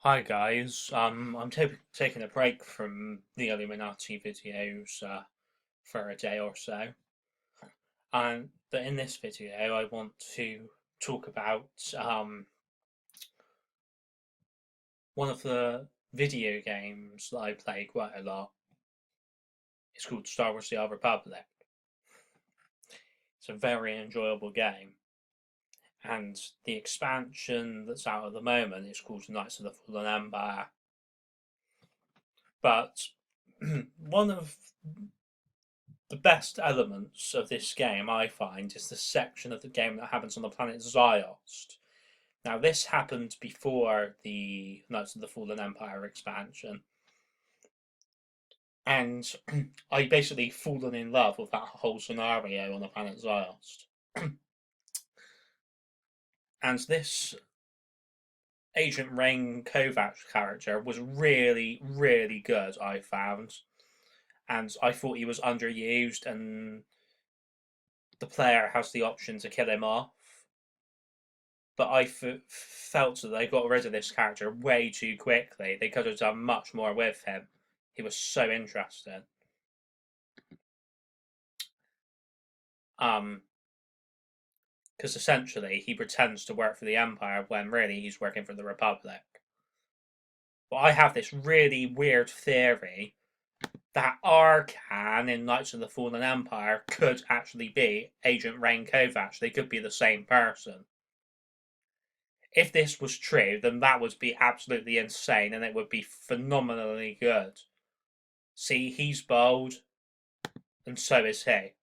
Hi guys, I'm taking a break from the Illuminati videos for a day or so, but in this video I want to talk about one of the video games that I play quite a lot. It's called Star Wars: The Old Republic. It's a very enjoyable game, and the expansion that's out at the moment is called Knights of the Fallen Empire. But one of the best elements of this game, I find, is the section of the game that happens on the planet Ziost. Now, this happened before the Knights of the Fallen Empire expansion, and I basically fallen in love with that whole scenario on the planet Ziost. And this Agent Rane Kovach character was really, really good, I found. And I thought he was underused, and the player has the option to kill him off. But I felt that they got rid of this character way too quickly. They could have done much more with him. He was so interesting. Um, because essentially he pretends to work for the Empire when really he's working for the Republic. But I have this really weird theory that Arcann in Knights of the Fallen Empire could actually be Agent Rane Kovach. They could be the same person. If this was true, then that would be absolutely insane and it would be phenomenally good. See, he's bold, and so is he.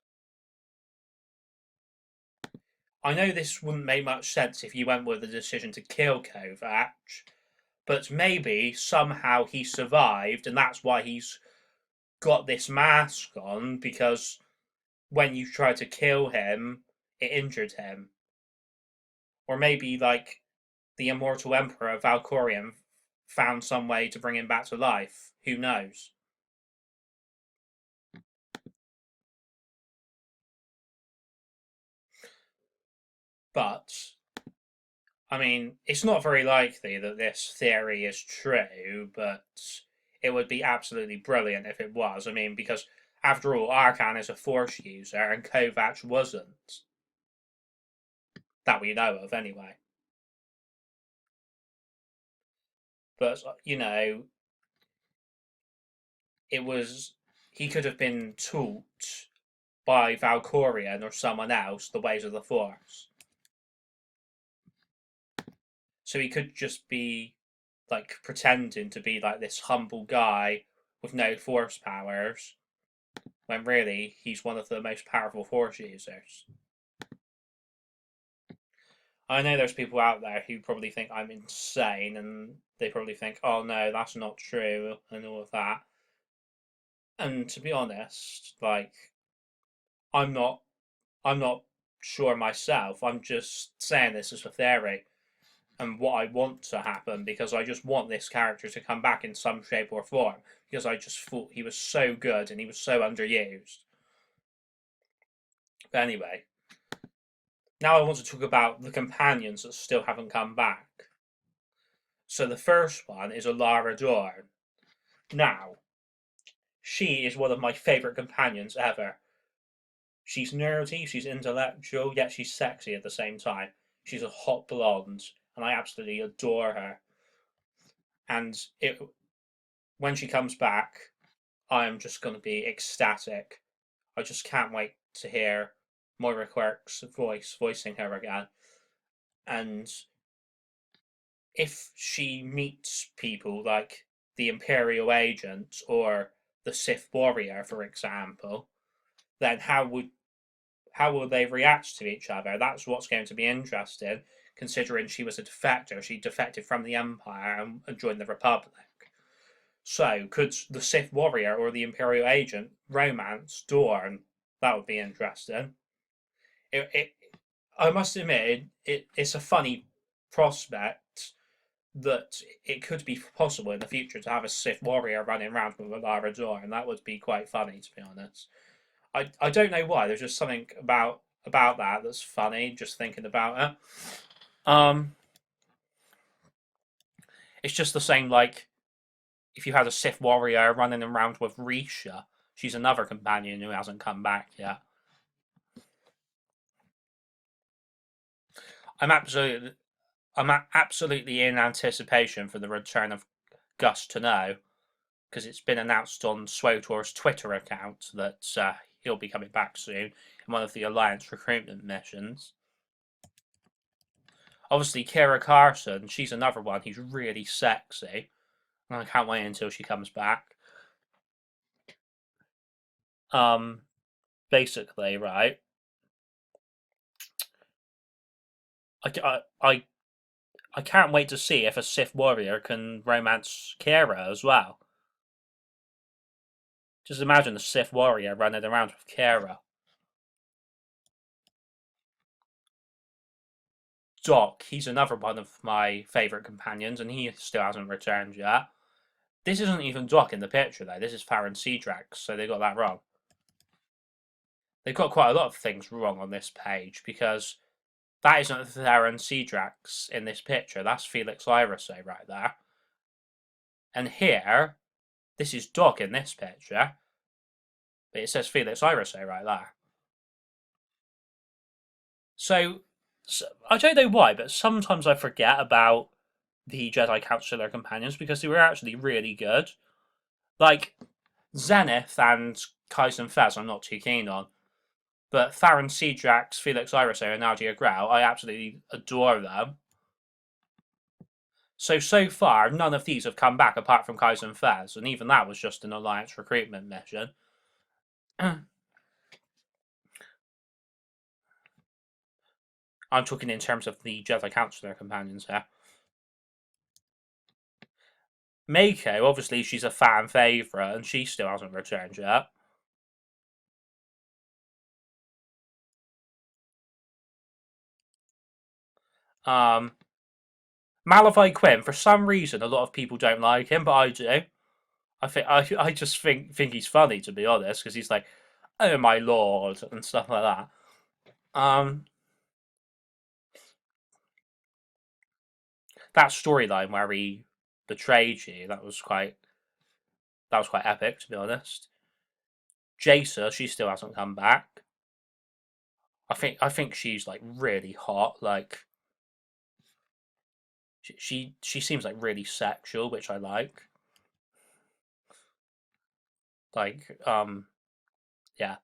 I know this wouldn't make much sense if you went with the decision to kill Kovac, but maybe somehow he survived, and that's why he's got this mask on, because when you tried to kill him, it injured him. Or maybe, like, the immortal Emperor Valkorion found some way to bring him back to life. Who knows? But I mean, it's not very likely that this theory is true, but it would be absolutely brilliant if it was. I mean, because after all, Arcann is a Force user and Kovac wasn't. That we know of, anyway. But, it was. He could have been taught by Valkorion or someone else the ways of the Force. So he could just be, like, pretending to be, like, this humble guy with no Force powers when really he's one of the most powerful Force users. I know there's people out there who probably think I'm insane and they probably think, oh no, that's not true and all of that. And to be honest, like, I'm not I'm not sure myself. I'm just saying this as a theory and what I want to happen because I just want this character to come back in some shape or form because I just thought he was so good and he was so underused. But anyway, now I want to talk about the companions that still haven't come back. So the first one is Alara Dorn. Now, she is one of my favourite companions ever. She's nerdy, she's intellectual, yet she's sexy at the same time. She's a hot blonde, and I absolutely adore her. And when she comes back, I am just going to be ecstatic. I just can't wait to hear Moira Quirk's voice voicing her again. And if she meets people like the Imperial Agent or the Sith Warrior, for example, then how will they react to each other? That's what's going to be interesting, considering she was a defector. She defected from the Empire and joined the Republic. So, could the Sith Warrior or the Imperial Agent romance Dorn? That would be interesting. It I must admit, it's a funny prospect that it could be possible in the future to have a Sith warrior running around with a Lara Door, and that would be quite funny, to be honest. I don't know why. There's just something about that that's funny. Just thinking about it. Um, It's just the same like if you had a Sith warrior running around with Risha. She's another companion who hasn't come back yet. I'm absolutely I'm absolutely in anticipation for the return of Gus to Know because it's been announced on SWTOR's Twitter account that he'll be coming back soon in one of the Alliance recruitment missions. Obviously, Kira Carson, she's another one who's really sexy. I can't wait until she comes back. Um, basically, right? I can't wait to see if a Sith warrior can romance Kira as well. Just imagine a Sith warrior running around with Kira. Doc, he's another one of my favourite companions, and he still hasn't returned yet. This isn't even Doc in the picture, though. This is Farron Seadrax, so they got that wrong. They've got quite a lot of things wrong on this page because that isn't Farron Seadrax in this picture. That's Felix Irisay right there. And here, this is Doc in this picture, but it says Felix Irisay right there. So I don't know why, but sometimes I forget about the Jedi Council companions because they were actually really good. Like Zenith and Kaizen Fez, I'm not too keen on, but Farron Seadrax, Felix Irisay, and Nadia Grau, I absolutely adore them. So far, none of these have come back apart from Kaizen Fez, and even that was just an Alliance recruitment mission. I'm talking in terms of the Jedi Council companions here. Mako, obviously, she's a fan favourite, and she still hasn't returned yet. Malavai Quinn, for some reason, a lot of people don't like him, but I do. I just think he's funny, to be honest, because he's like, "Oh my lord" and stuff like that. That storyline where he betrayed you, that was quite epic, to be honest. Jacer, she still hasn't come back. I think she's like really hot. Like she seems like really sexual, which I like. Like yeah,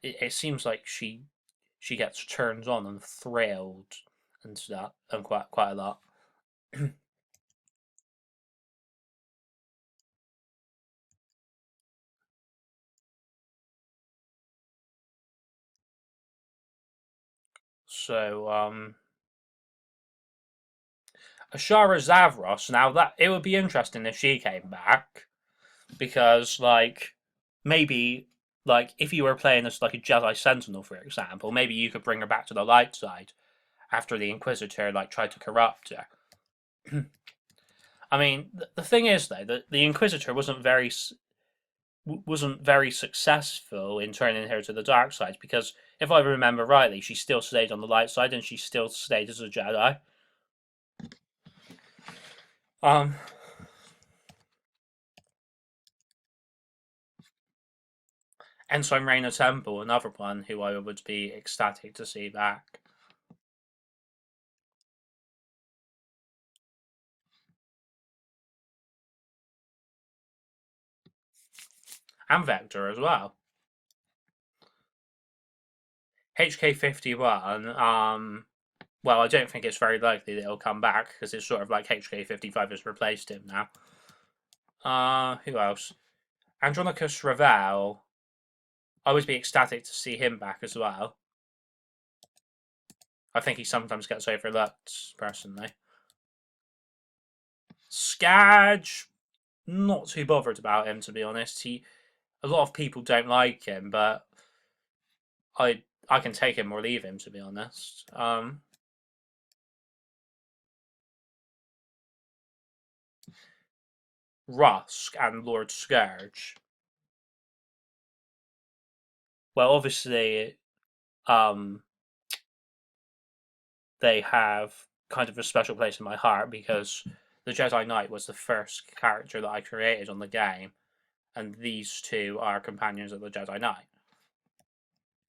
it seems like she gets turned on and thrilled and stuff, and quite a lot. So Ashara Zavros. Now that it would be interesting if she came back because like maybe like if you were playing as like a Jedi Sentinel, for example, maybe you could bring her back to the light side after the Inquisitor like tried to corrupt her. I mean, the thing is though that the Inquisitor wasn't very successful in turning her to the dark side because if I remember rightly, she still stayed on the light side and she still stayed as a Jedi. Um, Ensign Raina Temple, another one who I would be ecstatic to see back. And Vector as well. HK51, well, I don't think it's very likely that he'll come back because it's sort of like HK55 has replaced him now. Who else? Andronicus Ravel. I would be ecstatic to see him back as well. I think he sometimes gets overlooked, personally. Skadge, not too bothered about him, to be honest. A lot of people don't like him, but I can take him or leave him, to be honest. Rusk and Lord Scourge. Well, obviously, they have kind of a special place in my heart because the Jedi Knight was the first character that I created on the game, and these two are companions of the Jedi Knight.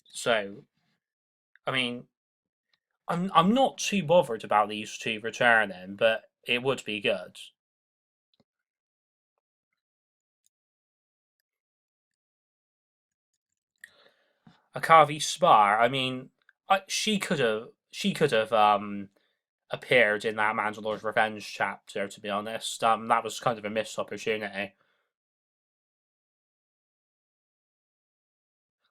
So, I mean, I'm not too bothered about these two returning, but it would be good. Akavi Spar, I mean, she could have appeared in that Mandalorian's Revenge chapter. To be honest, that was kind of a missed opportunity.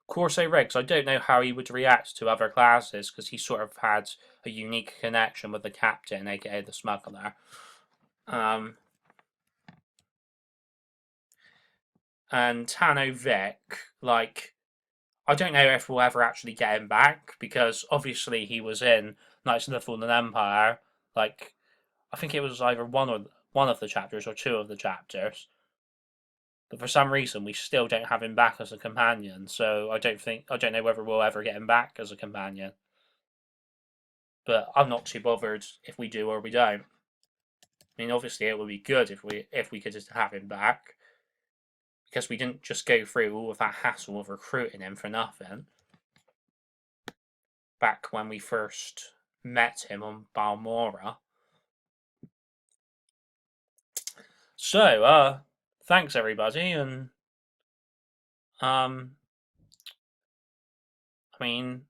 Corso Rex, I don't know how he would react to other classes because he sort of had a unique connection with the captain, aka the smuggler. Um, and Tano Vic, like, I don't know if we'll ever actually get him back because obviously he was in Knights of the Fallen Empire. Like, I think it was either one of the chapters or two of the chapters. But for some reason, we still don't have him back as a companion. So I don't know whether we'll ever get him back as a companion. But I'm not too bothered if we do or we don't. I mean, obviously, it would be good if we could just have him back because we didn't just go through all of that hassle of recruiting him for nothing. Back when we first met him on Balmora. So, thanks everybody, and um, I mean,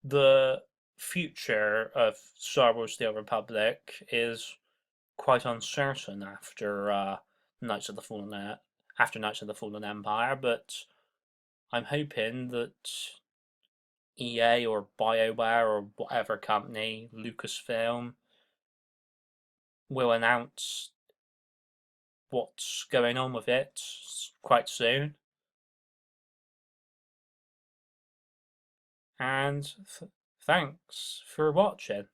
the future of Star Wars: The Old Republic is quite uncertain Knights of the Fallen after Knights of the Fallen Empire, but I'm hoping that EA or BioWare or whatever company, Lucasfilm, will announce what's going on with it quite soon. And thanks for watching.